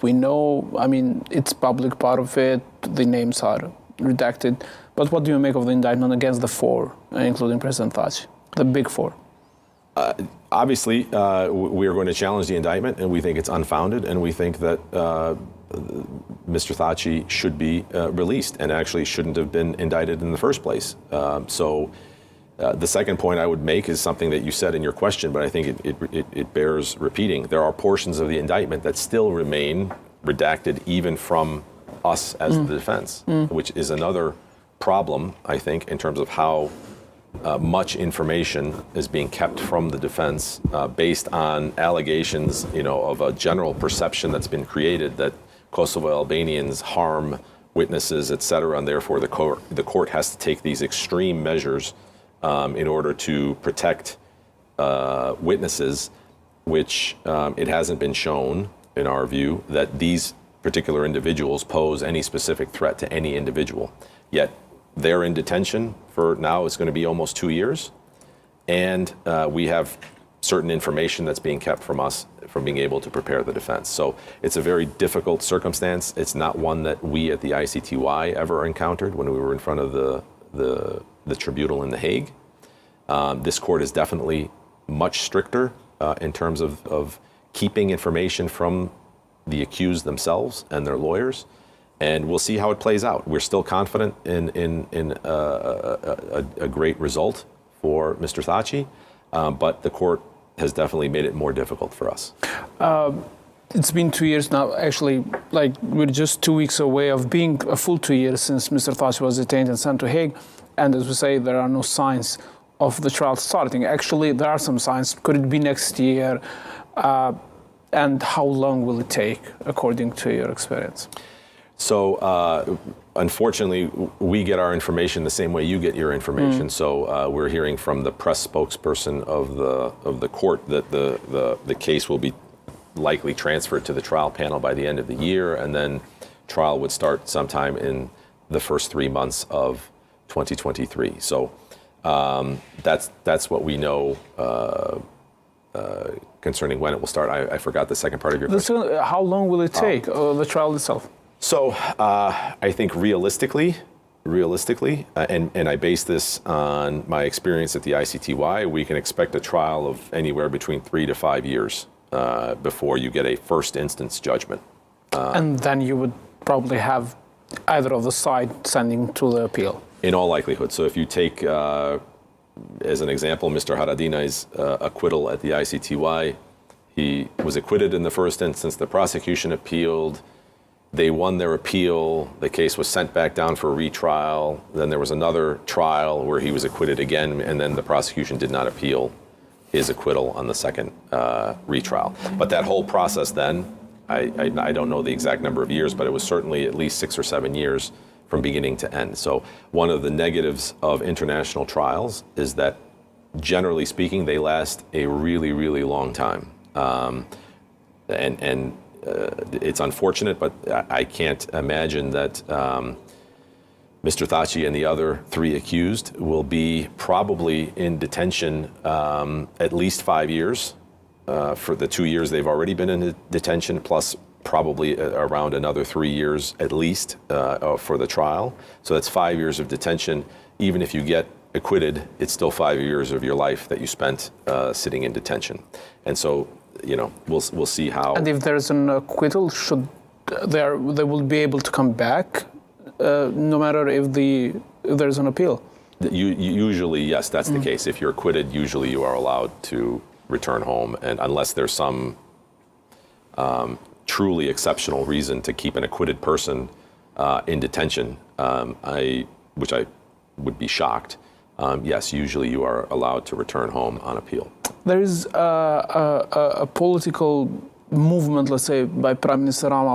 We know, I mean, it's public part of it, the names are redacted. But what do you make of the indictment against the four, including President Thaçit, the big four? Obviously, we are going to challenge the indictment, and we think it's unfounded, and we think that Mr. Thaçit should be released and actually shouldn't have been indicted in the first place. The second point I would make is something that you said in your question, but I think it bears repeating. There are portions of the indictment that still remain redacted even from us as the defense, which is another problem, I think, in terms of how much information is being kept from the defense based on allegations, of a general perception that's been created that Kosovo Albanians harm witnesses, et cetera, and therefore the court has to take these extreme measures in order to protect witnesses, which it hasn't been shown, in our view, that these particular individuals pose any specific threat to any individual. Yet they're in detention for now, it's going to be almost 2 years, and we have certain information that's being kept from us from being able to prepare the defense. So it's a very difficult circumstance. It's not one that we at the ICTY ever encountered when we were in front of the tribunal in The Hague. This court is definitely much stricter in terms of keeping information from the accused themselves and their lawyers, and we'll see how it plays out. We're still confident in a great result for Mr. Thaçit, but the court has definitely made it more difficult for us. It's been 2 years now, actually, like we're just 2 weeks away of being a full 2 years since Mr. Thaçit was detained and sent to Hague. And as we say, there are no signs of the trial starting. Actually, there are some signs. Could it be next year? And how long will it take, according to your experience? So, unfortunately, we get our information the same way you get your information. So we're hearing from the press spokesperson of the court that the case will be likely transferred to the trial panel by the end of the year, and then trial would start sometime in the first 3 months of 2023. So that's what we know concerning when it will start. I forgot the second part of your question. How long will it take, the trial itself? So I think realistically, and I base this on my experience at the ICTY, we can expect a trial of anywhere between 3 to 5 years before you get a first instance judgment. And then you would probably have either of the side sending to the appeal. In all likelihood. So if you take, as an example, Mr. Haradinaj's acquittal at the ICTY, he was acquitted in the first instance, the prosecution appealed, they won their appeal, the case was sent back down for a retrial, then there was another trial where he was acquitted again, and then the prosecution did not appeal his acquittal on the second retrial. But that whole process then, I don't know the exact number of years, but it was certainly at least 6 or 7 years from beginning to end. So one of the negatives of international trials is that, generally speaking, they last a really, really long time. It's unfortunate, but I can't imagine that Mr. Thaçit and the other 3 accused will be probably in detention at least 5 years for the 2 years they've already been in detention, plus probably around another 3 years at least for the trial. So that's 5 years of detention. Even if you get acquitted, it's still 5 years of your life that you spent sitting in detention. And so, we'll see how. And if there's an acquittal, they will be able to come back, no matter if there's an appeal? Usually, yes, that's the case. If you're acquitted, usually you are allowed to return home, and unless there's some truly exceptional reason to keep an acquitted person in detention, which I would be shocked. Yes, usually you are allowed to return home on appeal. There is a political movement, let's say, by Prime Minister Rama